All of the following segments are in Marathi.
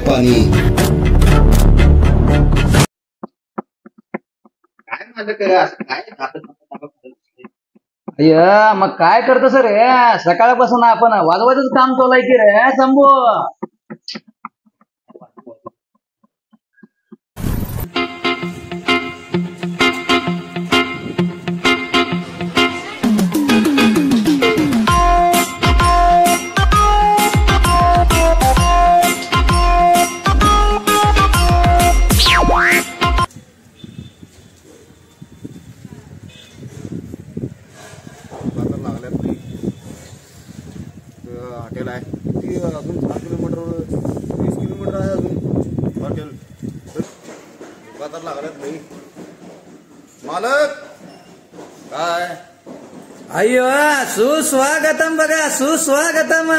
पाणी. काय माझं करा असं काय अय्या मग काय करतो सर रे? सकाळपासून आपण वाजवायचंच काम चालू की रे शंभू. हॉटेल आहे ती अजून 10 किलोमीटर 20 किलोमीटर आहे अजून हॉटेल. दुकानात लागल्यात नाही. मालक काय अय्यो सुस्वागतम बघा, सुस्वागतम.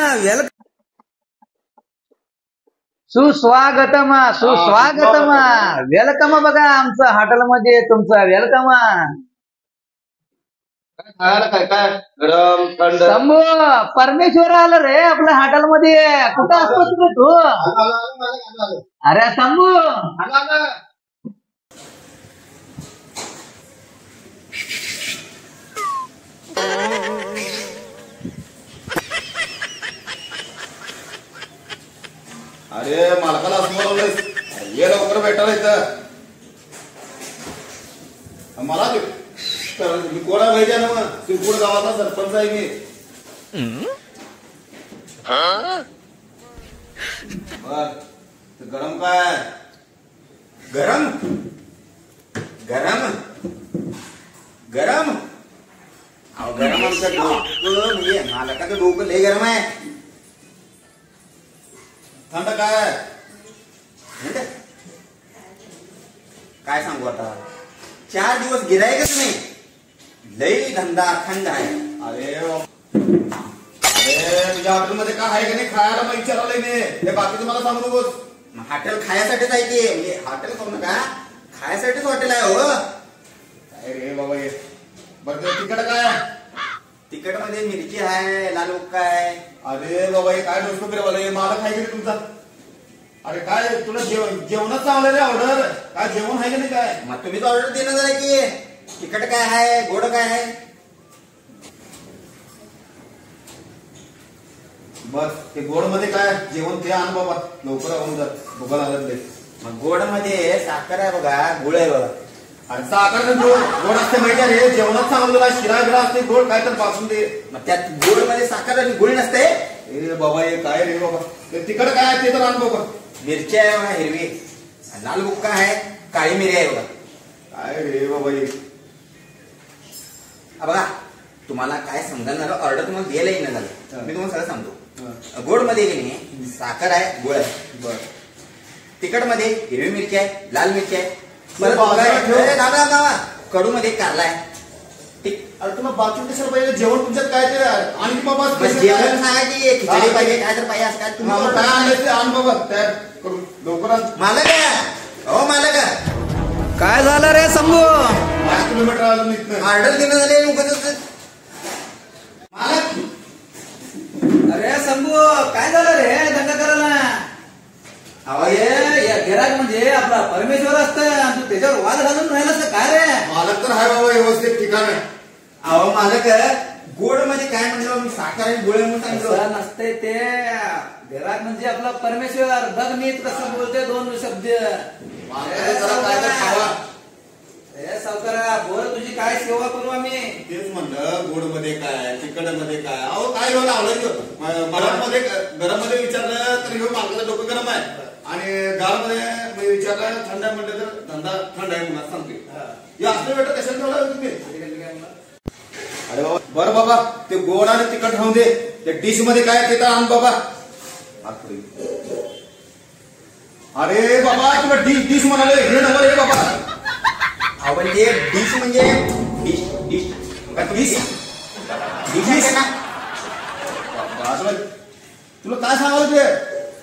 सुस्वागतम सुस्वागतम. वेलकम बघा आमचं हॉटेलमध्ये तुमचं वेलकम. खायला काय काय गरम थंड. शंभू परमेश्वर आलं रे आपल्या हॉटेलमध्ये. कुठं असतोस रे तू? अरे शंभू अरे मालकाला असं बोलवलंयस ये लवकर भेटायला इथं. मला मी कोणा पाहिजे ना मग शिवपूर गावाचा सरपंच आहे मी. बर गरम काय गरम गरम गरम अहो गरम आमचं डोकं म्हणजे मालकाचं डोकं लय गरम आहे. थंड काय काय सांगू आता 4 दिवस गिरायकच नाही. लई धंदा थंड आहे. अरे अरे तुझ्या हॉटेलमध्ये काय आहे का नाही खायला मग विचारलंय मी. हे बाकीचं मला सांगू नकोस. हॉटेल खायसाठीच आहे की म्हणजे हॉटेल करू नका खायसाठीच हॉटेल आहे. हो काय रे बाबा हे बरं तिकट काय तिकट मध्ये मिरची आहे लाल बुक्का आहे. अरे बाबा हे काय डोसको फिरवालं मालक आहे की तुमचा. अरे काय तुला जेवणच चांगलं रे ऑर्डर काय जेवण आहे का नाही काय. मग तुम्हीच ऑर्डर देणं आहे की तिकट काय आहे गोड काय आहे. बस ते गोड मध्ये काय जेवण ते आण बाबा लवकर आवून जात बघा लागत. मग गोड मध्ये साखर आहे बघा गुळ आहे बघा. अरे साखर गोड असते माहिती आहे रे जेवणात चांगलं शिरा गिरा असते गोड काय तर पासून दे. मग त्यात गोड मध्ये साखर आणि गुळ नसते. ए बाबा हे काय रे बाबा ते तिकट काय आहे ते तर आण बाबा. मिरची आहे बघा हिरवी लाल बुक्का आहे काळी मिरी आहे बघा. काय रे बाबा हे बघा तुम्हाला काय समजणार ऑर्डर तुम्हाला द्यायला येणं झालं मी तुम्हाला सगळं सांगतो. गोड मध्ये की नाही साखर आहे गुळ आहे. बर तिखट मध्ये हिरवी मिरची आहे लाल मिरची आहे. कडू मध्ये कारला आहे. अरे तुला बाथरूम कशाला पाहिजे जेवण तुमच्यात काय ते आणि बाबा जेवण सांगा की खिचडी पाहिजे काय तर पाहिजे असं काय तुम्ही काय आणायचं आण बाबा तयार करून लवकरात. मालक हो मालक काय झालं रे शंभू? 5 किलोमीटर अजून इथनं ऑर्डर देणं झाले मालक. अरे शंभू काय झालं रे दंगा करायला? अहो हे गिराक म्हणजे आपला परमेश्वर असतं तू त्याच्यावर वाद घालून राहिलास काय रे? मालक तर आहे बाबा व्यवस्थित ठिकाण आहे. अहो मालक गोड मध्ये काय म्हणलं मी साखर आणि गुळ म्हणून सांगितलं नसते ते. गिराक म्हणजे आपला परमेश्वर. बघ मी कसं बोलते 2 शब्द. सावकारा बोल तुझी काय सेवा करू आम्ही. तेच म्हणलं गोड मध्ये काय तिखट मध्ये काय. अहो काय लावलं गरम मध्ये विचारलं तर हे मालकाचं डोकं गरम आहे आणि गार मध्ये विचारलं थंड म्हटलं तर धंदा थंड आहे म्हणून सांगते. हे असलं बेटा कशाला ठेवला तुम्ही. अरे बाबा बरं बाबा ते गोड आणि तिखट राहून दे. ते डिश मध्ये काय ते तर आण बाबा. अरे बाबा तुला डिश म्हणाले हे नंबर हे बाबा. म्हणजे डिश म्हणजे डिश डिश डिश डिश तुला काय सांगावं ते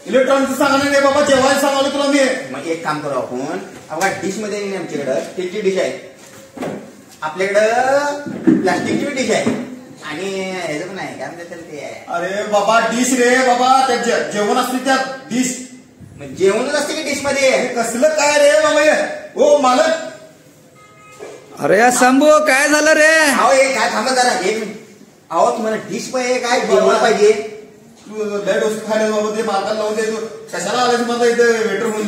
इलेक्ट्रॉनिक्स सांगायला नाही बाबा जेवायला सांगावं तुला मी. मग एक काम करू आपण अबा डिश मध्ये नाही आमच्याकडं स्टीलची डिश आहे आपल्याकडं प्लास्टिकची डिश आहे आणि ह्याचं पण आहे काय म्हणतात ते. अरे बाबा डिश रे बाबा त्या जेवण असते त्या डिश मग जेवणच असते की डिश मध्ये. कसलं काय रे बाबा हे? ओ मालक, अरे शंभू काय झालं रे? अहो हे काय थांबा जरा एक मिनिट. अहो तुम्हाला डिश पाहिजे काय जेवण पाहिजे? तू लय डोसे खायला बाबा, ते मालकाला लावून दे. तू कशाला आलास माझा इथं वेटर म्हणून?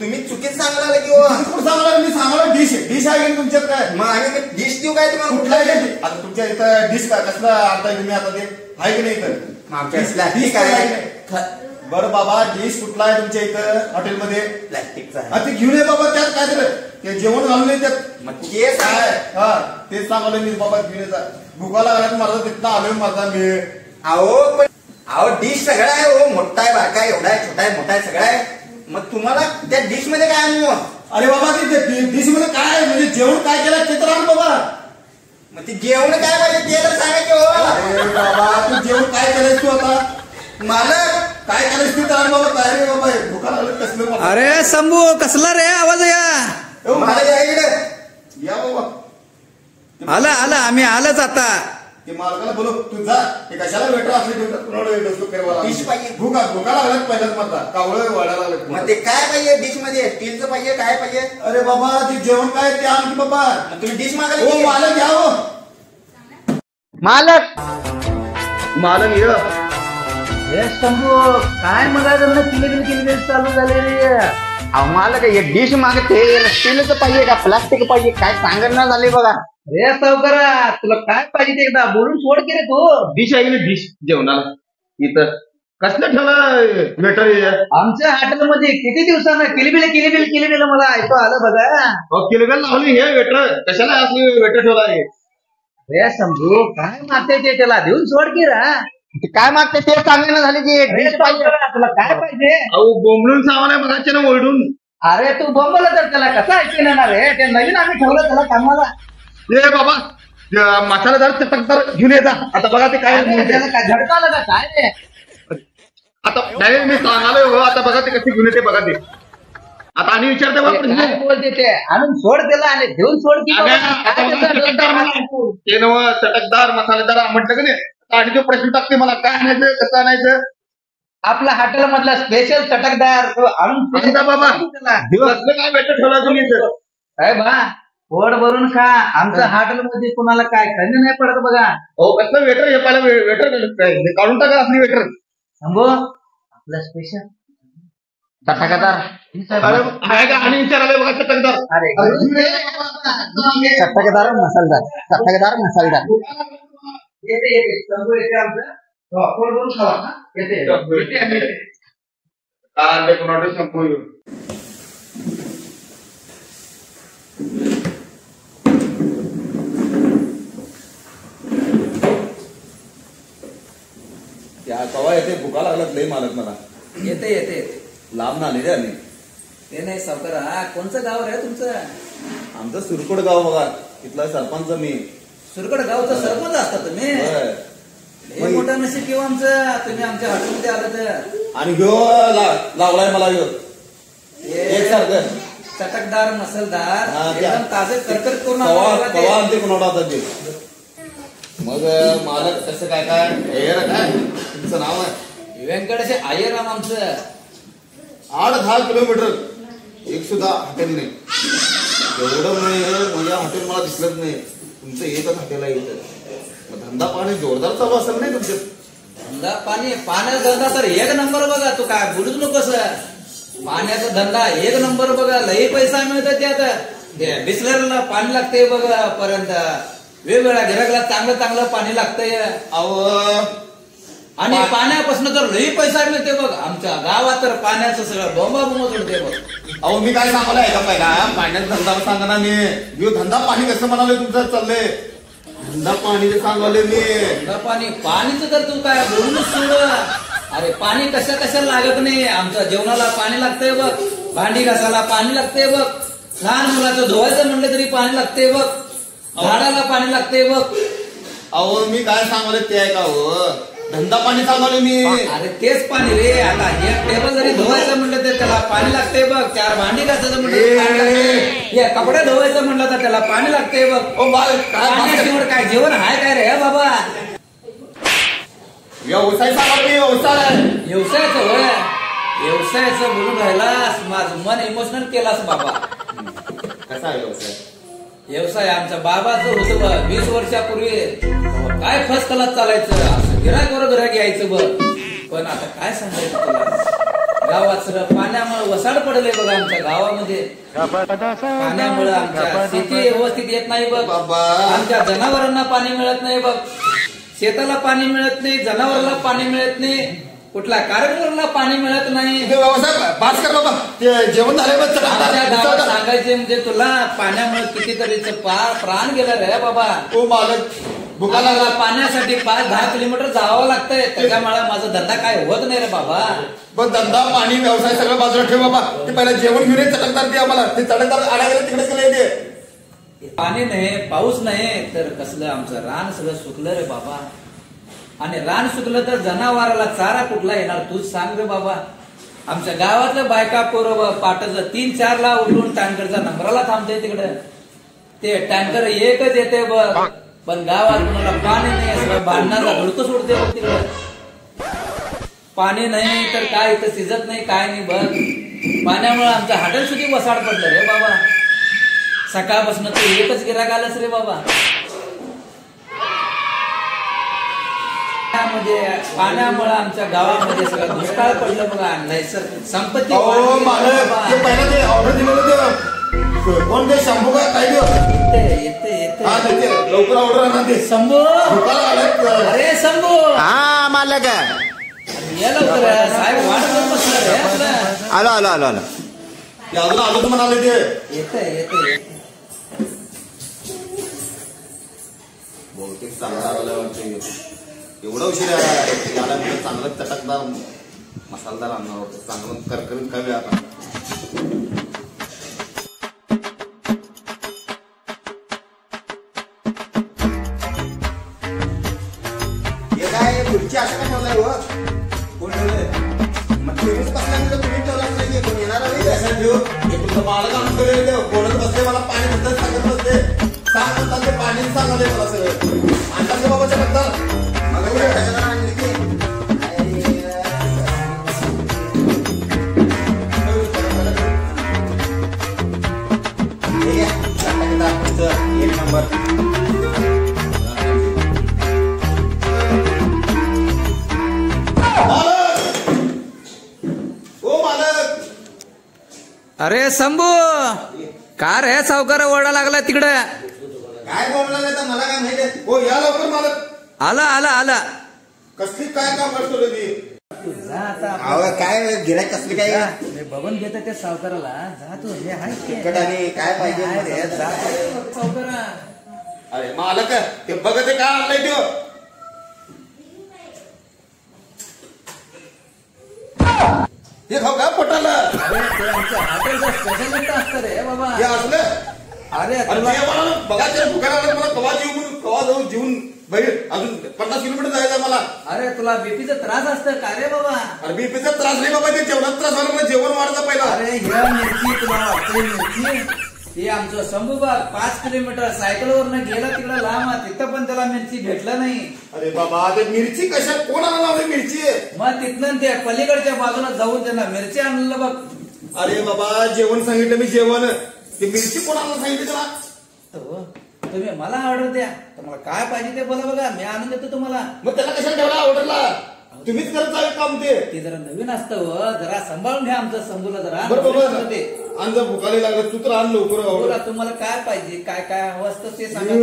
तुम्ही चुकीच सांगायला की हो. कुठं सांगायला? मी सांगायला डिश आहे की तुमच्यात काय? मग आम्ही डिश देऊ काय तुम्हाला? कुठला आहे ते? आता तुमच्या इथं डिश काय कसला आणताय तुम्ही आता? ते आहे की नाही इथं? आमच्या डिश प्लास्टिक काय आहे. आहे? बरं बाबा, डिश कुठला आहे तुमच्या इथं हॉटेलमध्ये? प्लास्टिकचा आहे. हा, ते घेऊन ये बाबा. त्यात काय झालं? ते जेवण घालून ये त्यात. मग तेच काय? आहे. हा, तेच सांगायला मी बाबा, घेऊन ये जा. भुकाला लागला माझा तिथं आलोय माझा मी. अहो डिश सगळं आहे हो. मोठा आहे, बारका आहे, एवढा आहे, छोटा आहे, मोठा आहे, सगळं आहे. मग तुम्हाला त्या डिश मध्ये काय आणू? अरे बाबा, ते डिश मध्ये काय आहे? म्हणजे जेवण काय केलं ते तर आण बाबा. मग ते जेवण काय पाहिजे ते तर सांगा की हो. अरे बाबा, तू जेवण काय केलंयस तू आता? मालक काय करायचं ते तर आण बाबा. काय रे बाबा, भुका लागलं कसलं मला. अरे शंभू कसला रे आवाज या? हो, मालक या इकडे. या बाबा. आला आला आम्ही आलंच आता. ते मालकाला बोलव, तू जा. ते कशाला वेटर असले ठेवतात कुणाला डोसतो करायला? डिश पाहिजे. भुका लागल्यात पहिल्याच माझा. कावळं वाढायला लागलं. मग ते काय पाहिजे डिश मध्ये? स्टीलचं पाहिजे काय पाहिजे? अरे बाबा, ते जेवण काय ते आण की बाबा. मग तुम्ही डिश मागायला हो की? मालक या हो. मालक ये. हे शंभू काय मग किलबिल चालू झाले रे? अहो मालक हे डिश मागते स्टीलचं पाहिजे का प्लास्टिक पाहिजे काय सांगणं झाले बघा. रे सावकारा तुला काय पाहिजे ते एकदा बोलून सोड की रे तू. डिश आहे की डिश जेवणाला इथं कसलं ठेवलं वेटर? आमच्या हॉटेलमध्ये किती दिवसानं किलबिल मला ऐकू आलं बघा. किलबेल लावली हे वेटर. कशाला असली वेटर ठेवला आहे? रे शंभू काय मागते ते त्याला देऊन सोड की रा. काय मागते ते सांगणं झाले की रे डिश पाहिजे. सावकारा, तुला काय पाहिजे? अहो बोंबलून सामान बघायचे ना ओरडून. अरे तू बोंबला तर त्याला कसा ऐकून येणार रे? ते नवीन आम्ही ठेवलं त्याला कामाला. ए बाबा, मसालेदार चटकदार घेऊन ये जा. आता बघा ते काय अरे, त्याला काय झटका आला का काय रे? आता डायरेक्ट मी सांगालोय हो. आता बघा ते कसे घेऊन येते बघा ते. आता आणि विचारते बा प्रश्न. काय बोलते ते आणून सोड त्याला आणि घेऊन सोड की बाबा. काय त्याचा डोक्यात घालतो? ते नव चटकदार मसालेदार म्हटलं का नाही, आणि तो प्रश्न टाकते मला काय आणायचं कसं आणायचं. आपला हॉटेल मधला स्पेशल चटकदार तो आणून आणून द्या बाबा. त्याला. कसलं काय भेटत ठेवला तुम्ही इथं? काय बा पोट भरून खा. आमच्या हॉटेल मध्ये कुणाला काय कमी नाही पडत बघा. हो कसलं वेटर हे पहिला वेटर काढून टाका असली वेटर. शंभू आपला स्पेशल चटकदार. अरे आहे का आणि विचारायला बघा चटकदार. अरे चटकदार मसालदार. येते शंभू येते आमचं. पोट भरून खावा ना. येते. कांदे कुणाला संपू. त्या कवा येते भुका लागलात लय मालक मला. येते लांब ना आले रे आम्ही. ते नाही सावकारा कोणचं गाव रे तुमचं? आमचं सुरकोड गाव बघा. तिथला सरपंच मी. सुरकड गावचा सरपंच असता तुम्ही? होय. लय मोठं नशीब किंवा आमचं तुम्ही आमच्या हॉटेलमध्ये आलं तर. आणि ह्यो लावलाय मला ह्यो एक सारखं चटकदार मसालदार हा, त्या. एकदम ताजे करकर करून कवा आम्हाला कवा ते. आणते कुणाला आता ते. मग मालक कसं काय काय हे रे काय तुमचं नाव आहे? व्यंकटेश अय्यराम आमचं. 8-10 किलोमीटर एक सुद्धा हॉटेल नाही. एवढं नाही म्हणजे हॉटेल मला दिसलंच नाही. तुमचं एकच हॉटेल आहे इथं. मग धंदा पाणी जोरदार चालू असेल नाही तुमचं? धंदा पाण्याचा धंदा तर एक नंबर बघा. तू काय बोलूच नकोस. पाण्याचा धंदा एक नंबर बघा. लई पैसा मिळतो त्यात. बिस्लरला पाणी लागते बघा पर्यंत. वेगवेगळ्या गिराकला चांगलं पाणी लागतंय. अहो आणि पाण्यापासून तर लई पैसा मिळते बघ. आमच्या गावात तर पाण्याचं सगळं बोंबाबोंब उडते बघ. अहो मी काय सांगायला आहे का पहिला पाण्याचा धंदा सांगा ना मी. ह्यो धंदा पाणी कसं म्हणाले तुमचं चाललंय? धंदा पाणी सांगाले मी. पाणीचं तर तू काय बोलूनच सोड. अरे पाणी कशा लागत नाही. आमच्या जेवणाला पाणी लागतंय बघ. भांडी घासायला पाणी लागतंय बघ. लहान मुलाचं धुवायचं म्हणलं तरी पाणी लागतंय बघ. झाडाला पाणी लागतंय बघ. अहो मी काय सांगाले ते आहे का हो? धंदा पाणी सांगाले मी. अरे तेच पाणी रे. आता एक टेबल जरी धुवायचं म्हणलं तर त्याला पाणी लागतंय बघ. 4 भांडी घासायचं म्हणलं तर पाणी लागतंय. हे कपडे धुवायचं म्हणलं तर त्याला पाणी लागतंय बघ. ओ बाळ काय पाण्याशिवाय काय जेवण आहे काय रे बाबा? व्यवसाय सांगा मी व्यवसाय. व्यवसायाचं होय. व्यवसायाचं बोलून राहिलास माझं मन इमोशनल केलास बाबा. कसा आहे व्यवसाय? व्यवसाय आमच्या बाबाचं होतं बघ 20 वर्षापूर्वी. काय फर्स्ट क्लास चालायचं, असं गिरायक गिरायक यायचं बघ. पण आता काय सांगायचं तुला, गावात सगळं पाण्यामुळे वसाड पडलंय बघ आमच्या गावामध्ये. पाण्यामुळे आमच्या शेती व्यवस्थित येत नाही बघ. बाबा. आमच्या जनावरांना पाणी मिळत नाही बघ. शेताला पाणी मिळत नाही, जनावरांना पाणी मिळत नाही, कुठल्या कार्यक्रमाला पाणी मिळत नाही. ते व्यवसाय बास कर बाबा. ते जेवण झाले बस. आमच्या गावात सांगायचे म्हणजे तुला पाण्यामुळे कितीतरीच प्राण गेलं रे बाबा. ओ मालक भुका लागला. पाण्यासाठी 5-10 किलोमीटर जावं लागतंय. त्याच्यामुळे माझा धंदा काय होत नाही रे बाबा. पण धंदा पाणी व्यवसाय सगळं बाजूला ठेव बाबा. ते पहिला जेवण घेऊन ये, चटकदार दे आम्हाला. ते चटकदार आडायला तिकडे गेले ते. पाणी नाही, पाऊस नाही तर कसलं आमचं रान सगळं सुकलं रे बाबा. आणि रान सुकलं तर जनावराला चारा कुठला येणार तूच सांग रे बाबा. आमच्या गावातल्या बायका पोरं पाटाचं 3-4 ला उठून टँकरचा नंबराला थांबते तिकडे. ते टँकर एकच येते बघ. पण गावात कुणाला पाणी नाही, सगळं भांडणाचा धुडकं सोडते बघ तिकडे. पाणी नाही तर काय इथं शिजत नाही, काय नाही बघ. पाण्यामुळे आमच्या हॉटेल सुद्धा वसाड पडलं रे बाबा. सकाळपासून तू एकच गिराक आलंच रे बाबा. पाण्यामुळे आमच्या गावामध्ये सगळं दुष्काळ पडलं बघा. नैसर्गिक संपत्ती पहिला ते ऑर्डर दिलेलं ते कोण ते शंभू काय काय येते लवकर ऑर्डर आणा ते. शंभू, अरे शंभू, हा मालक या लवकर. साहेब वाट बघत बसला रे आपला. आलो आलो आलो आलो. अजून आलो तर म्हणाले ते येते. बहुतेक चांगला आला वाटतं. एवढा उशीर याला म्हणजे चांगलं चटकदार मसालदार आणणार होतं. चांगलं करकरीत खावे आता. हे काय खुर्ची असं का ठेवलाय हो? कोण ठेवलंय? मग तुम्हीच बसल्यानंतर तुम्ही ठेवला नाही, कोण येणार नाही असं ठेव. हे तुमचं मालक आणून ठेवलेलं ते बोलत बसले, मला पाणी बद्दल सांगत बसले. सांग म्हणतात ते पाणी सांगाले मला सगळं. आणतात का बाबाच्या बद्दल? एक नंबर. ओ मालक. अरे शंभू, का रे सावकार ओरडा लागला तिकडे? काय बोलणार नाही तर मला काय माहिती. हो या लवकर मालक. आला. कसली काय काम करतो रे मी? जा आता. काय गिरायक कसली काय बघून घेत त्या सावकाराला. जा तू, हे आहे तिकट आणि काय पाहिजे सावकारा. अरे मालक ते बघत काय आणलंय तो? हे खाऊ का पोटाला? आमच्या हॉटेलचा स्पेशल असतं रे बाबा. हे असलं. अरे अरे मला बघा ते भुकायला लागलं. मला कवा जाऊ जेवून बाहेर अजून 50 किलोमीटर जायचं मला. अरे तुला बीपीचा त्रास असतं का रे बाबा? अरे बीपीचा त्रास नाही बाबा. ते जेवणात त्रास झाला. मला जेवण वाढतं पहिला. अरे ह्या मिरची तुला वाटते मिरची. हे आमचं शंभू बाग 5 किलोमीटर सायकलवरनं गेला तिकडे लांब. तिथं पण त्याला मिरची भेटलं नाही. अरे बाबा ते मिरची कशा कोणाला लावली मिरची? मग तिथनं ते पलीकडच्या बाजूला जाऊन त्यांना मिरची आणलं बघ. अरे बाबा जेवण सांगितलं मी जेवण. ते मिरची कोणाला सांगितलं त्याला? तुम्ही मला ऑर्डर द्या. तुम्हाला काय पाहिजे ते बोला बघा, मी आणून देतो तुम्हाला. मग त्याला कशाला ठेवला ऑर्डरला? तुम्हीच करत जावे काम ते. ते जरा नवीन असतं. जरा सांभाळून घ्या आमचं शंभूला जरा. बरोबर ते अंज भुकाले लागत. तू तर आण लवकर. बोला तुम्हाला काय पाहिजे, काय काय हवं असतं ते सांगा.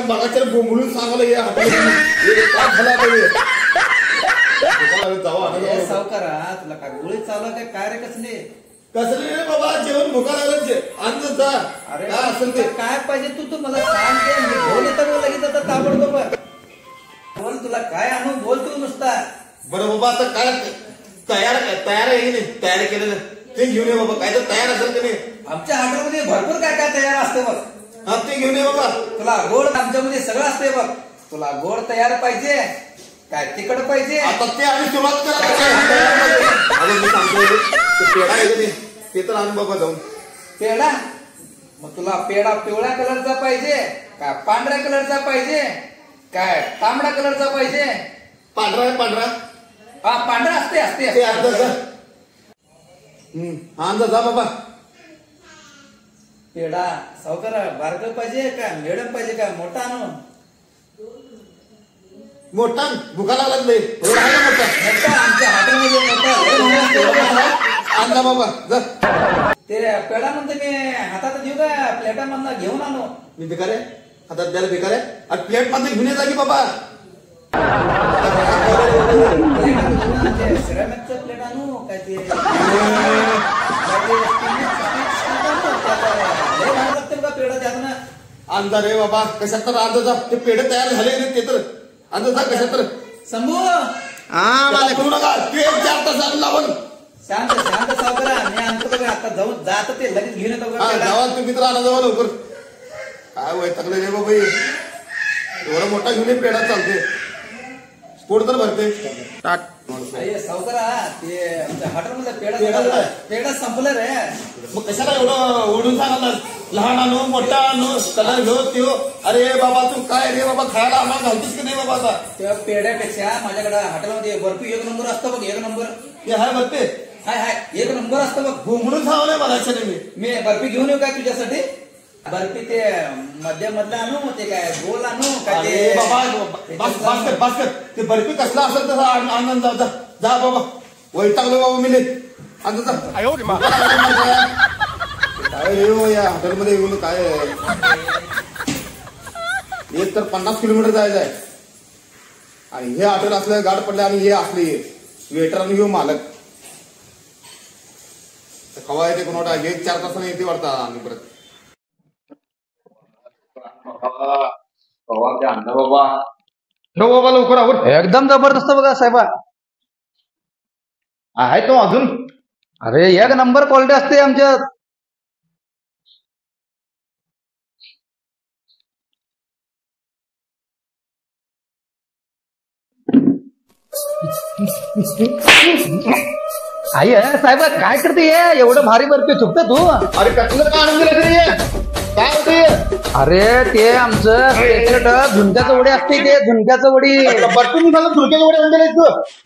मागाच्या बोंबलून सांगायला या सावकारा तुला काय गोळी चालू काय काय रे कसले? कसं रे बाबा जेवण भुका लागत. अंज जा. अरे काय असेल ते काय पाहिजे तू मला सांग. ते मी घेऊन येतो लगेच आता ताबडतोब. बोल तुला काय आणू, बोल तू नुसता. बरं बाबा आता काय तयार आहे की नाही? तयार केलेलं ते घेऊन ये बाबा. काय तर तयार असेल की नाही? आमच्या हॉटेलमध्ये भरपूर काय काय तयार असते बघ. हा ते घेऊन ये बाबा. तुला गोड आमच्यामध्ये सगळं असते बघ. तुला गोड तयार पाहिजे काय तिखट पाहिजे? आता ते आम्ही सुरुवात करा. मी सांगतो ते तर आण बाबा जाऊन. पेढा? मग तुला पेढा पिवळ्या कलरचा पाहिजे का पांढऱ्या कलरचा पाहिजे काय तांबडा कलरचा पाहिजे? पांढरा आहे पांढरा. हा पांढरा असते ते अर्ध हा जा जा बाबा. पेढा सावकारा बारक पाहिजे का मिडियम पाहिजे का मोठा आणू? मोठा भुका लागला एवढा आहे ना मोठा. मोठा आमच्या हॉटेलमध्ये मोठा. आणला बाबा जा. ते पेढा म्हणते मी हातात देऊ का प्लेटामधनं घेऊन आणू? मी बेकार आहे हातात द्यायला बेकार आहे. आणि प्लेट मध्ये घेऊन येता की बाबा. सिरामिकचं प्लेट आणू काय ते लागतील का पेढा त्यातनं? आणजा रे बाबा कशात तर आणजा जा. ते पेढे तयार झाले की नाही ते तर आणजा जा कशात तर. शंभू मला करू नका ते 4 तास लावून. शांत शांत सावकारा मी आणतो बघा आता जाऊन जात ते लगेच घेऊन येतो बघा पेढा. गावात तुम्ही तर आणा जावा लवकर. काय वैतागलं रे बाबा एवढा मोठा घेऊन ये पेढा चालते. पोट तर भरते. अरे सावकारा ते आमच्या हॉटेलमध्ये पेढा पेढा संपलं रे. मग कशाला एवढं ओढून सांगाल. लहान आणू मोठा आणू कलर घेऊ त्यो. अरे बाबा तू काय रे बाबा खायला आम्हाला घालतोस की नाही बाबा आता. त्या पेढ्यापेक्षा माझ्याकडे हॉटेलमध्ये बर्फी 1 नंबर असतो बघ 1 नंबर. हे हाय भरते हाय हाय 1 नंबर असतो बघ. घुमडून खावलंय मला मी बर्फी घेऊन येऊ काय तुझ्यासाठी? बर्फी ते मधलं आणू ते काय गोल आणू काय ते बास्कर बास्कर ते बर्फी कसला असेल तसा आनंद जा जा बाबा. वैतागलो बाबा मी आता काय रे या हॉटेलमध्ये येऊन काय एक तर 50 किलोमीटर जायचं आहे. आणि हे हॉटेल असलं गाड पडले आणि हे असले वेटर आणि घेऊ मालक खवा येते कोणा 1-4 तासाने येते वाटतं. आणि परत बाबा लवकर आवर. एकदम जबरदस्त बघा साहेबा. आहे तो अजून. अरे 1 नंबर क्वालिटी असते आमच्यात. आई साहेब काय करते एवढं भारी बर्फी चुकत तू? अरे कसलं का आणून दिलं तरी काय होते? अरे ते आमचं झुणक्याचं वडी असते ते झुणक्याचं वडी. बर्फी मी मला झुणक्याचं वडे आणून दिले तू.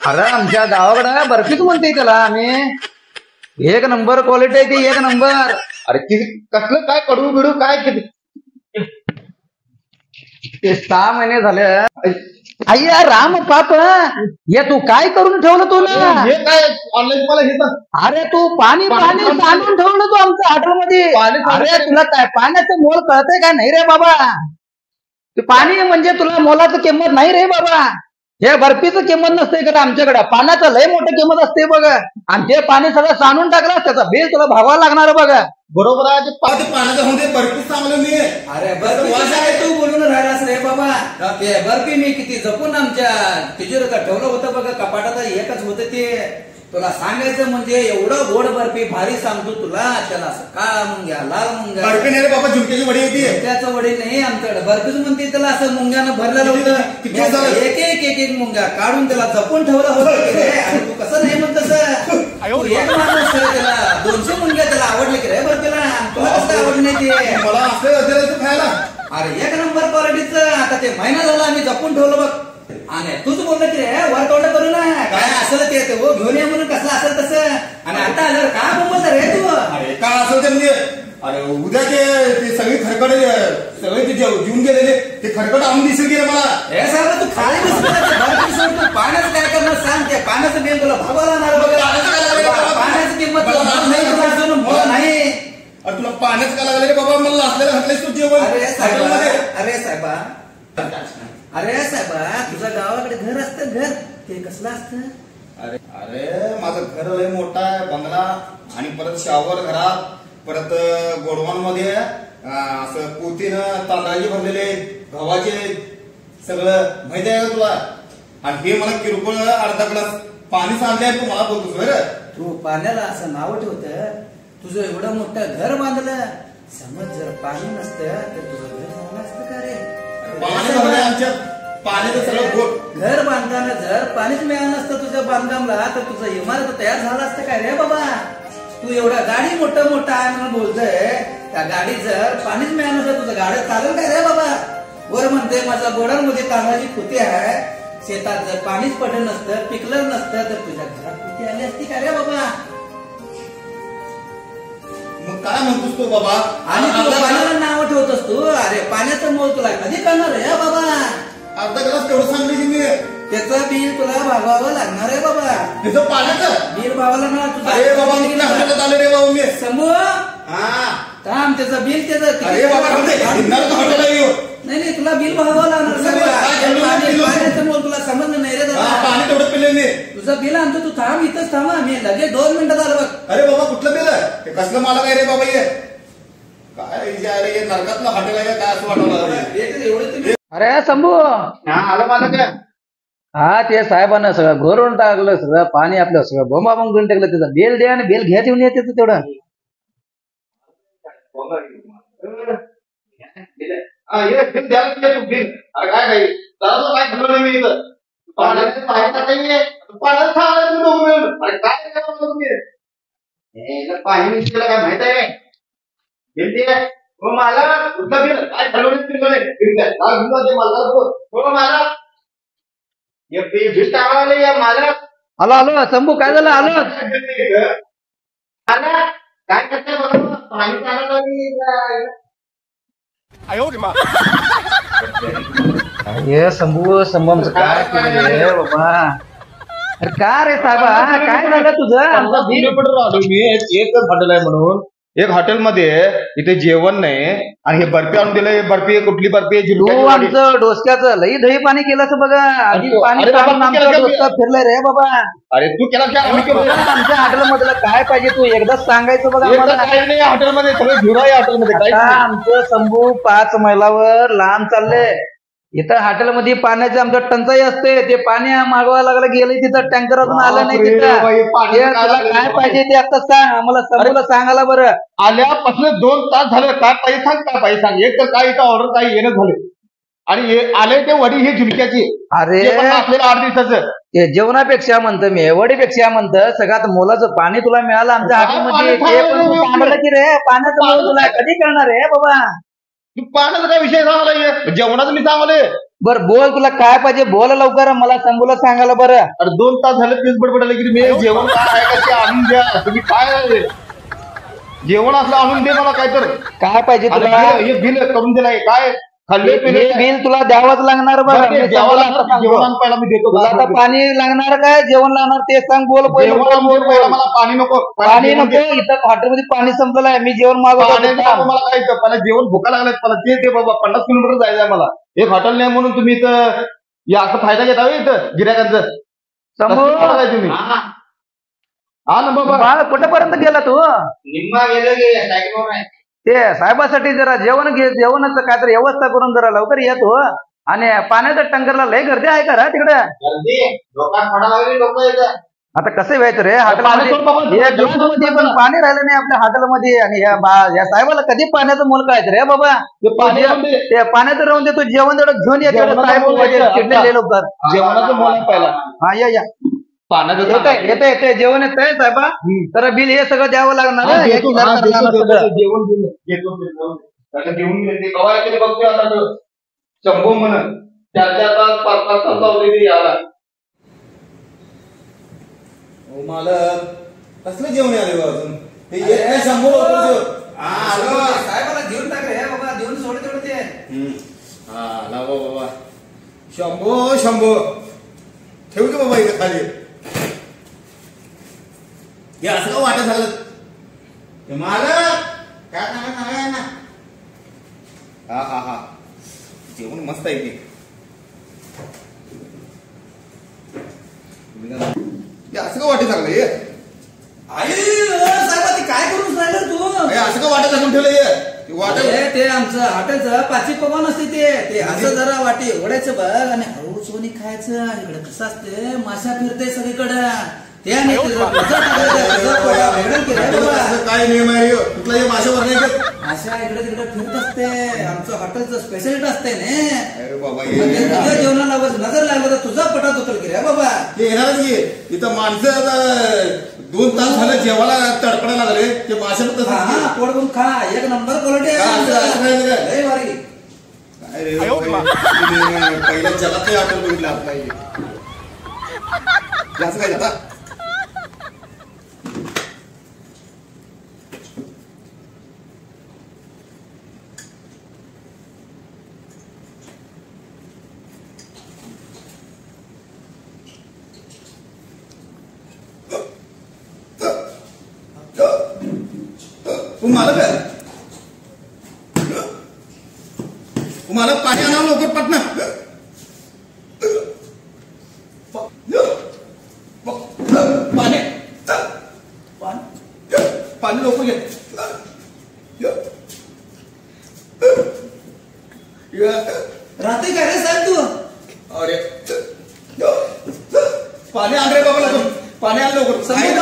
अरे आमच्या गावाकडं बर्फीच म्हणते त्याला आम्ही. 1 नंबर क्वालिटी आहे ती 1 नंबर. अरे कसलं काय कडू बिडू काय ते 6 महिने झाले. अय्या राम पाप हे तू काय करून ठेवलं तू ना? हे काय ऑनलाईन मला हे तर. अरे तू पाणी सांडून ठेवलं तू आमच्या हॉटेलमध्ये. अरे तुला काय पाण्याचं मोल कळतंय काय नाही रे बाबा? ते पाणी म्हणजे तुला मोलाचं किंमत नाही रे बाबा. हे बर्फीचं किंमत नसते का आमच्याकडे? पाण्याचं लय मोठं किंमत असते बघ. आणि ते पाणी सगळं सांडून टाकलं त्याचा बिल तुला भागावं लागणार बघ. बरोबर आहे. पाण्याचं होते बर्फी सांगलो मी. अरे बर्फी तू बोलून राहिलास रे बाबा. ते बर्फी मी किती जपून आमच्या तिजोरीत ठेवलं होतं बघ. कपाटात एकच होतं ते. तुला सांगायचं म्हणजे एवढं गोड बर्फी भारी सांगतो तुला. त्याला काळा मुंग्या लाल मुंग्या. बर्फी नाही रे बाबा झुणक्याची वडी होती. झुणक्याचं वडी नाही आमच्याकडे बर्फीच म्हणते त्याला. असं मुंग्यानं भरलेलं होतं. एक मुंग्या काढून त्याला जपून ठेवलं होतं. आणि तू कसं नाही म्हणतस? एक माणूस त्याला 200 मुंग्या त्याला आवडले की रे बर्फीला. तुला कसं आवडलं नाही ते? मला असं खायला. अरे 1 नंबर क्वालिटीचं. आता ते महिना झाला आम्ही जपून ठेवलं बघ. आणि तूच बोललं की रे वर तोंड करू ना काय असलं ते घेऊन ये म्हणून कसं असेल तसं. आणि आता आलं काय बोलत रे तू? अरे काय असेल ते म्हणजे अरे उद्या ते सगळी खरकट सगळे ते जेवून गेलेले ते खरकट आणून दिसेल की रे मला. हे साहेब तू खाली बसतो पाण्याचं काय करणार सांग. ते पाण्याचं बिल तुला भागवा लागणार बघा. पाण्याची किंमत नाही. अरे तुला पाण्याच का लागलं रे बाबा? मला असलेलं घातलंयस तू जेवण. अरे साहेबा तुझ्या गावाकडे घर असतं घर ते कसलं असतं? अरे माझं घर लय मोठा आहे बंगला. आणि परत शॉवर घरात परत गोडवान मध्ये असं पोतीनं तांदळाचे भरलेले गव्हाचे सगळं माहिती आहे का तुला? आणि हे मला किरकोळ अर्धा ग्लास पाणी सांगले तू मला बोलतोस बरं. तू पाण्याला असं नाव ठेवतं. तुझं एवढं मोठं घर बांधलं. समज जर पाणी नसतं तर तुझं घर झालं असतं का रे? आमच्या पाण्याचं सगळं घर बांधताना जर पाणीच मिळालं नसतं तुझ्या बांधकामला तर तुझं इमारत तयार झालं असतं काय रे बाबा? तू एवढा गाडी मोठं आहे म्हणून बोलतोय. त्या गाडी जर पाणीच मिळालं नसतं तुझं गाड्या चालेल काय रे बाबा? वर म्हणते माझ्या गोडांमध्ये तांदळाची पोती आहे. शेतात जर पाणीच पडलं नसतं पिकलं नसतं तर तुझ्या घरात पोती आली असती का रे बाबा? काय म्हणतोस तू बाबा आणि तू पाण्याला नाव ठेवतोस तू. अरे पाण्याचं मोल तुला कधी करणार आहे बाबा? अर्धा ग्लास तेवढं सांगली की मी त्याचं बिल तुला भागवावं लागणार आहे बाबा. तिथं पाण्याचं बिल भावाला ना अरे बाबा मी कुठल्या हॉटेलात आलो रे बाबा मी समू हा थांब त्याचं बिल त्याचं अरे बाबा हॉटेल आहे ह्यो. नाही तुला बिल भागावं लागणार तुला काय झालं? पाण्याचं मोल तुला समजलं नाही रे हा, दादा. पाणी तेवढं पिले मी तुझं बिल आणतो तू थांब इथंच थांबा मी लगेच 2 मिनिटात आलो बघ. अरे बाबा कुठलं बिल आहे कसलं मला काय रे बाबा ये काय जे अरे हे नरकातलं हॉटेल आहे का काय असं वाटवलं अरे शंभू हा आलं मला काय हा ते साहेबांना सगळं घरून टाकलं सगळं पाणी आपलं सगळं बोंबा बोंब करून टाकलं त्याचं बेल द्या आणि बेल घ्या येऊन येते तेवढं. हे बिल द्यायला तुझ्या तू बिल अरे काय काही जरा काय ठरवलं नाही मी इथं पाण्याचं पाहायचं नाहीये पाण्याचं सांगायला तुम्ही दोघं मिळून अरे काय करता तुम्ही पाणी मिळालं काय माहित आहे बिल दे हो मला कुठलं बिल काय ठरवलं बिल बिल द्या ते मला हो मला हे बिल टाकायला या मला आलो आलो शंभू काय झालं आलो आला काय करताय बघा पाणी चाललं हे शंभू शंभूचं काय केलं रे बाबा? अरे का रे साहेबा काय झालं तुझं? आमचं बिल आलो मी एकच हॉटेल आहे म्हणून एक हॉटेलमध्ये इथे जेवण नाही आणि हे बर्फी आणून दिलं बर्फी कुठली बर्फी तू आमचं डोसक्याचं लई दही पाणी केलं बघा. आधी पाणी अरे बाबा, काढून आमचं केलं डोसकं फिरलंय रे बाबा. अरे तू केला काय आम्ही केलं आमच्या हॉटेल मधलं काय पाहिजे तू एकदाच सांगायचं बघा एकदा आम्हाला. काही नाही हॉटेलमध्ये सगळं घेऊन आहे हॉटेलमध्ये काही आता आमचं शंभू 5 मैलावर लांब चाललंय. इथं हॉटेलमध्ये पाण्याची आमचं टंचाई असते. ते पाणी मागवायला लागलं गेलं तिथं टँकर अजून आलं नाही तिथं. बापरे, पाणी हे तुला काय पाहिजे ते आता सांग आम्हाला शंभूला सांगायला बरं. आल्यापासून 2 तास झाले काय पाहिजे सांग काय पाहिजे सांग एक तर काय इथं ऑर्डर काही येणं झाले आणि आले ते वडी ही झुणक्याची अरे आपल्याला 8 दिवसाचं ते जेवणापेक्षा म्हणतं मी वडीपेक्षा म्हणतं सगळ्यात मोलाचं पाणी तुला मिळालं आमच्या हॉटेलमध्ये. ते पण तू सांगलं की रे पाण्याचं मोल तुला कधी कळणार रे बाबा? पाण्याचा काय विषय सांगायला जेवणाचं मी सांगले बरं बोल तुला काय पाहिजे बोल लवकर मला शंभूला सांगायला बरं. अरे 2 तास झाले तेच बडबडले की मी जेवण काय आहे का ते आणून द्या तुम्ही काय जेवण असलं आणून दे मला काय तर काय पाहिजे तुला? हे बिल करून दिलाय काय खाल्ले पिले बिल तुला द्यावंच लागणार बरं. मी शंभूला आता सांगतो. जेवण पहिला मी देतो तुला आता पाणी लागणार काय जेवण लागणार ते सांग बोल पहिलं. पहिला मला पाणी नको पाणी नको इथं हॉटेलमध्ये पाणी संपलेलं आहे. मी जेवण मागवतो मला काय मला जेवण भुका लागलाय मला ते बाबा 50 किलोमीटर जायचं आहे मला एक हॉटेल नाही म्हणून तुम्ही इथं या असं फायदा घेता इथं गिऱ्हाईकांचं शंभू तुम्ही हा ना बाबा कुठेपर्यंत गेला तू? निम्मा गेलं की ते साहेबासाठी जरा जेवणाचं काय तर व्यवस्था करून जरा लवकर येतो. आणि पाण्याच्या टँकरला लय गर्दी आहे का तिकडे? आता कसं व्हायचं रे हॉटेलमध्ये पण पाणी राहिलं नाही आपल्या हॉटेलमध्ये. आणि या साहेबाला कधी पाण्याचं मोल कळायचं रे बाबा? ते पाण्याचं राहून दे तू जेवण तेवढं घेऊन येतो साहेब लवकर जेवणाचं मोल पहिला हा या येते जेवण येत आहे साहेबा तर बिल हे सगळं द्यावं लागणार. जेवण घेऊन बघतोय आता शंभू म्हणून 4-4 तास 5-5 तास लावले याला मला कसलं जेवण आले बा अजून ते येत नाही शंभू साहेबाला देऊन टाक रे बाबा देऊन सोड तेवढं ते. हा लावा बाबा शंभू ठेवू की बाबा इथं खाली हे असं का वाटत झालं ते मला काय सांगा ना हा जेवण मस्त आहे ते असं का वाटत झालं हे साहेबा ते काय करून राहिलं तू? असं का वाटत टाकून ठेवलं हे वाटत ते आमचं हॉटेलचं 5 पवन असते ते असं जरा वाटी ओढायचं बघ आणि हळू सोनी खायचं. इकडे कसं असते माशा फिरते सगळीकडे ते नाही काय नियम आहे कुठलाही माशावर नाही घेत माशा इकडे तिकडे फिरत असते. आमचं हॉटेलचं स्पेशालिटी असते ना. अरे बाबा तुझ्या जेवणाला नजर लागलं तर तुझा पटात उचल की रे बाबा. ते येणारच की इथं माणसं आता 2 तास झालं जेवायला तडपडा लागले ते मासे पोट खा एक नंबर क्वालिटी पहिल्या जगात काही हॉटेल बघितलं आपला असं काय आता मालक पाणी आणा लवकर पटना. पाणी पाणी लवकर घे. राहते काय रे साहेब तू? अरे पाणी आण रे बाबा लवकर. पाणी आण लवकर. पाणी आहे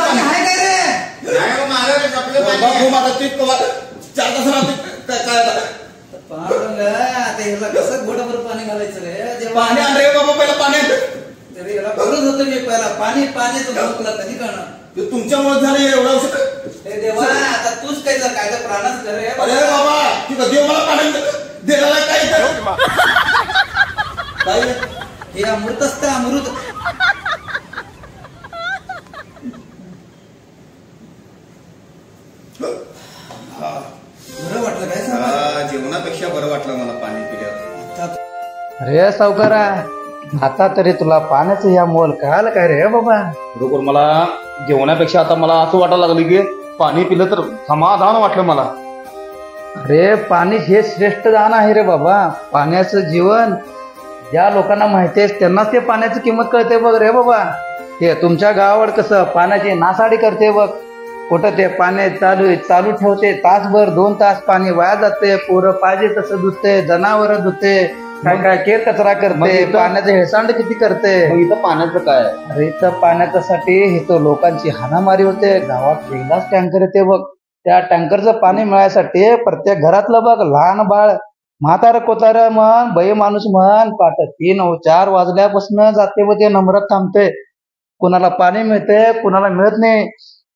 काय रे? नाही हो महाराज आपलं पाणी माझा तीच 4 तास राहते काय आता आता ह्याला कसं घोटाभर पाणी घालायचं रे देवा. पाणी आण रे बाबा पहिला पाणी आण. तरी याला बोलत होतो मी पहिला पाणी पाण्याचं तुला कधी कळणार? ते तुमच्यामुळे झालं एवढं औषध. हे देवा आता तूच काय काय तर प्राणच कर रे. अरे बाबा ती कधी मला पाणी देणार काय काय हे अमृत असतं अमृत. बरं वाटलं काय सांग? जेवणापेक्षा बरं वाटलं मला पाणी पिल्यावर. अरे सावकारा आता तरी तुला पाण्याचं या मोल कळालं काय रे बाबा? बरोबर मला जेवणापेक्षा आता मला असं वाटायला लागलं की पाणी पिलं तर समाधान वाटलं मला. अरे पाणी हे श्रेष्ठ दान आहे रे बाबा. पाण्याचं जीवन ज्या लोकांना माहिती आहे त्यांनाच ते पाण्याची किंमत कळते बघ रे बाबा. ते तुमच्या गावावर कसं पाण्याची नासाडी करते बघ. कुठं ते पाणी चालू ठेवते तासभर 2 तास पाणी वाया जाते. पोरं पाहिजे तसं धुते, जनावर धुते, काय केर कचरा करते, पाण्याचं हेळसांड किती करते. इथं पाण्याचं काय? अरे इथं पाण्याच्यासाठी इथं लोकांची हाणामारी होते. गावात एकदाच टँकर येते बघ. त्या टँकरचं पाणी मिळायसाठी प्रत्येक घरातलं बघ लहान बाळ म्हातारं कोतारं म्हण बाई माणूस म्हण 3-4 वाजल्यापासून जाते व ते नंबरात थांबते. कुणाला पाणी मिळते कुणाला मिळत नाही.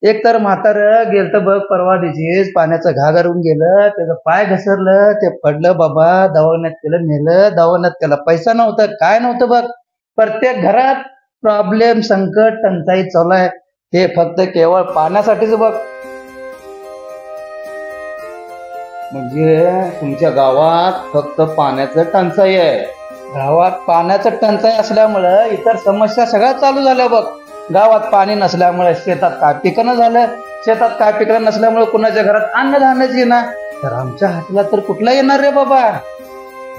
एक तर म्हातारं गेलं तर बघ परवा दिवशीच पाण्याचं घागरून गेलं. त्याचं पाय घसरलं, ते पडलं बाबा. दवाखान्यात केलं, नेलं दवाखान्यात. त्याला पैसा नव्हता काय नव्हतं बघ. प्रत्येक घरात प्रॉब्लेम संकट टंचाई चालू आहे. हे फक्त केवळ पाण्यासाठीच बघ. म्हणजे तुमच्या गावात फक्त पाण्याचं टंचाई आहे? गावात पाण्याचं टंचाई असल्यामुळं इतर समस्या सगळ्या चालू झाल्या बघ. गावात पाणी नसल्यामुळे शेतात काय पिकणं झालं. शेतात काय पिकणं नसल्यामुळे कुणाच्या घरात अन्नधान्यच येणार. तर आमच्या हातला तर कुठला येणार रे बाबा?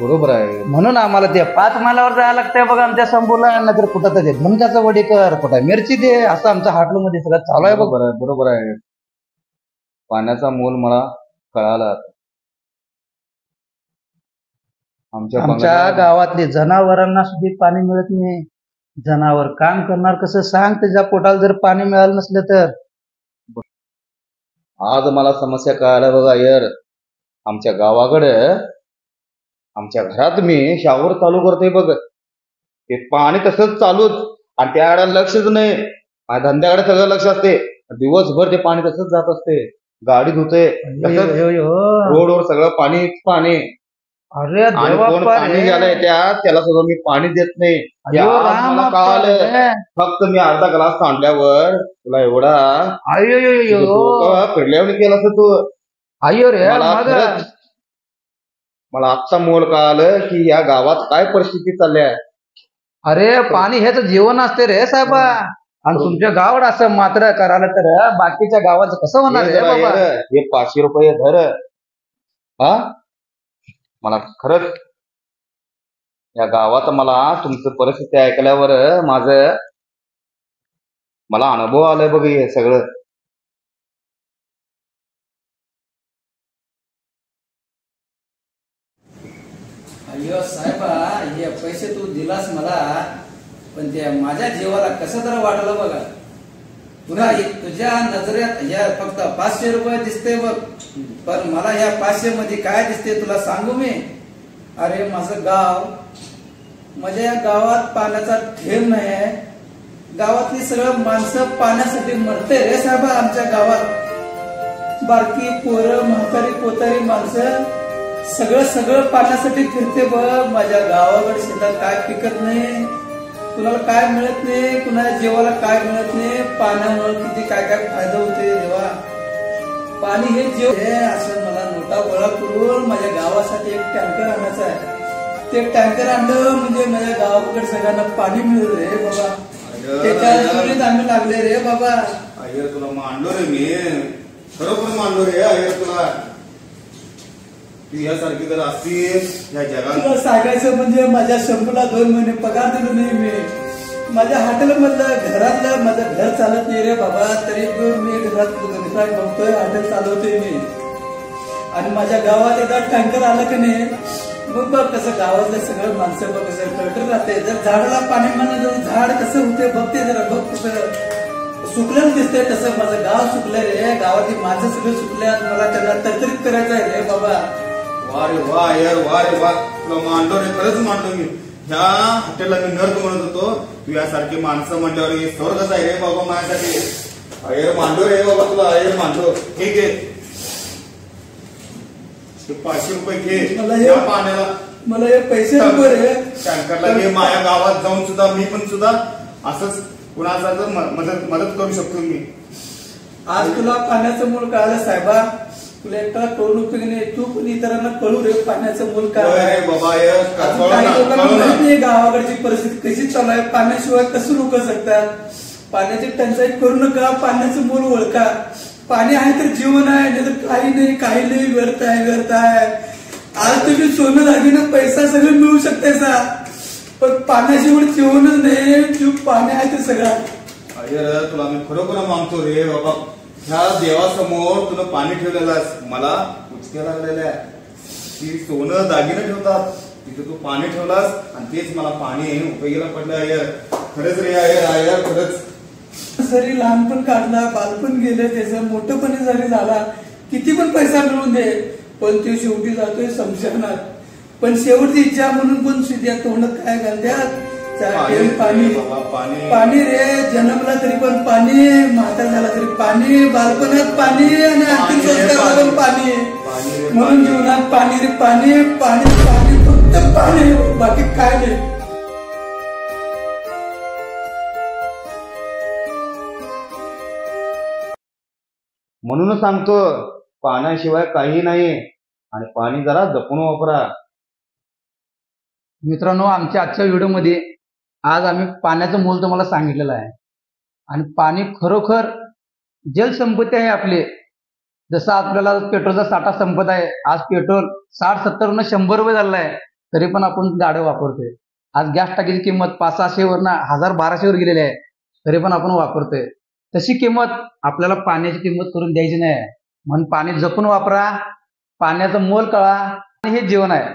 बरोबर आहे. म्हणून आम्हाला ते 5 मैलावर जायला लागतंय बघ आमच्या संपूला. नाहीतर कुठं तरी धनकाचं वडी कर, कुठं मिरची दे, असं आमच्या हाटलमध्ये सगळं चालू आहे बघ. बरोबर आहे. पाण्याचा मोल मला कळाला. आमच्या गावातले जनावरांना सुद्धा पाणी मिळत नाही. जनावर काम करणार कसं सांग? त्याच्या पोटाला जर पाणी मिळालं नसलं तर. आज मला समस्या कळाल्या बघा यार. आमच्या गावाकडे आमच्या घरात मी शावर चालू करतोय बघ. ते पाणी तसंच चालूच आणि त्याकडे लक्षच नाही. माझ्या धंद्याकडे सगळं लक्ष असते. दिवसभर ते पाणी तसंच जात असते. गाडी धुते रोडवर सगळं पाणी. अरे आणि कोण पाणी गेलंय त्याला सुद्धा मी पाणी देत नाही. मला कळालं. फक्त मी अर्धा ग्लास सांडल्यावर तुला एवढा फिरल्यावर केलं असं तू. अयो रे मला आत्ता मोल कळालं की या गावात काय परिस्थिती चालल्या. अरे पाणी हेच जीवन असते रे साहेबा. आणि तुमच्या गावात असं मात्र करायला तर बाकीच्या गावाचं कसं होणार रे बाबा? हे 500 रुपये धर. हा मला खरंच या गावात मला तुमचं परिस्थिती ऐकल्यावर मला अनुभव आलाय बघ हे सगळं. अय्यो साहेबा हे पैसे तू दिलास मला, पण ते माझ्या जीवाला कसं तर वाटलं बघा. तुला तुझ्या नजरेत या फक्त 500 रुपये दिसते बघ. पण मला या 500 मध्ये काय दिसते तुला सांगू मी? अरे माझं गाव, माझ्या या गावात पाण्याचा ठेव नाही आहे. गावातली सगळं माणसं पाण्यासाठी मरते रे साहेबा. आमच्या गावात बारकी पोरं म्हातारी कोतारी माणसं सगळं पाण्यासाठी फिरते बघ. माझ्या गावाकडे शेतात काय पिकत नाही, कुणाला काय मिळत नाही, कुणाच्या जीवाला काय मिळत नाही. पाण्यामुळे किती काय फायदा होते देवा. पाणी हे जीव हे. असं मला नोटा गोळा करून माझ्या गावासाठी एक टँकर आणायचं आहे. ते टँकर आणलं म्हणजे माझ्या गावाकडे सगळ्यांना पाणी मिळेल रे बाबा. त्याच्या जोडीत आम्ही लागले रे बाबा. तुला मांडलो रे मी. खरोखर मानलो रे अय्यर तुला. तू यासारखी जर असतील या जगात. तुला सांगायचं म्हणजे माझ्या शंभूला 2 महिने पगार दिलो नाही मी. माझ्या हॉटेलमधलं घरातलं माझं घर चालत नाही रे बाबा, तरी मी घरात बघतोय हॉटेल चालवतोय मी. आणि माझ्या गावात एकदा टँकर आलं की नाही, मग बघ कसं गावातलं सगळं माणसं बघ कसं टळटळ राहते. जर झाडाला पाणी म्हणलं झाड कसं होते बघते जरा, बघ कसं सुकलेलं दिसतंय तसं माझं गाव सुकलंय रे. गावातली माणसं सगळे सुकल्यात, मला त्यांना तरतरीत करायचं आहे रे बाबा. वा रे वा यार, वा रे वा. तुला मानलो रे, खरंच मानलो मी. ह्या हॉटेलला मी नर्क म्हणत होतो. तू यासारखी माणसं म्हणल्यावर हे स्वर्गच आहे रे बाबा माझ्यासाठी. अय्यर मानलो रे बाबा तुला, अय्यर मानलो. ठीक आहे, 500 रुपये घे मला हे- या पाण्याला. मला हे पैसे नको रे. टँकरला घे. माझ्या गावात जाऊन सुद्धा मी पण सुद्धा असंच कुणाचा तर मदत करू शकतो मी. आज तुला पाण्याचं मूल कळालं साहेबा. तुला एकटा कळून उपयोग नाही, तू पण इतरांना कळू रे पाण्याचं मूल काय होय आहे. रे बाबा अय्यर, अजून काही लोकांना माहित नाही गावाकडची परिस्थिती कशी चालू आहे. पाण्याशिवाय कसं लोक जगतात. पाण्याची टंचाई करू नका, पाण्याचं मूल ओळखा. पाणी आहे तर जीवन आहे, नाही तर काही नाही व्यर्थ आहे. आज तुम्ही सोनं दागिनं पैसा सगळं मिळू शकतायसा, पण पाण्याशिवाय जीवनच नाही. तू पाणी आहे ते सगळं. अय्यर तुला मी खरोखर मागतो रे बाबा. ह्या देवासमोर तुला पाणी ठेवलेलं आहेस, मला उचक्या लागलेल्या आहे. ती सोनं दागिनं ठेवतात, तिथे तू पाणी ठेवलास आणि तेच मला पाणी उपयोगीला पडलं. अय्यर खरंच रे अय्यर खरंच. जरी लहानपण काढला, बालपण गेले, त्याचं मोठेपणी जरी झाला, किती पण पैसा मिळून दे, पण ते शेवटी जातोय समजणार. पण शेवटची इच्छा म्हणून पण त्या तोंडात काय घालत्यात, पाणी. पाणी रे, जन्मला तरी पण पाणी, म्हातारा झाला तरी पाणी, बालपणात पाणी आणि अंतिम संस्काराला पण पाणी. म्हणून जीवनात पाणी रे पाणी, पाणी पाणी, फक्त पाणी, बाकी काय नाही. म्हणून सांगतो पाण्याशिवाय काही नाही, आणि पाणी जरा जपून वापरा. मित्रांनो, आमच्या आजच्या व्हिडिओमध्ये आज आम्ही पाण्याचं मोल तुम्हाला सांगितलेलं आहे. आणि पाणी खरोखर जलसंपत्ती आहे आपली. जसं आपल्याला पेट्रोलचा साठा संपत आहे, आज पेट्रोल 60-70 वरनं 100 रुपये झालेला आहे, तरी पण आपण गाड्या वापरतोय. आज गॅस टाकीची किंमत 500-600 वरनं 1000-1200 वर गेलेली आहे, तरी पण आपण वापरतोय. तशी किंमत आपल्याला पाण्याची किंमत करून द्यायची नाही. म्हणून पाणी जपून वापरा, पाण्याचं मोल कळा. आणि हे जीवन आहे,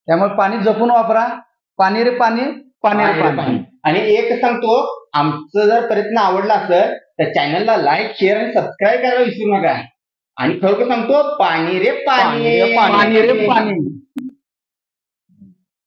त्यामुळे पाणी जपून वापरा. पाणी रे पाणी, पाणी रे पाणी. आणि एक सांगतो, आमचं जर प्रयत्न आवडला असेल तर चॅनलला लाईक, शेअर आणि सबस्क्राईब करायला विसरू नका. आणि खरोखर सांगतो, पाणी रे पाणी, पाणी रे पाणी.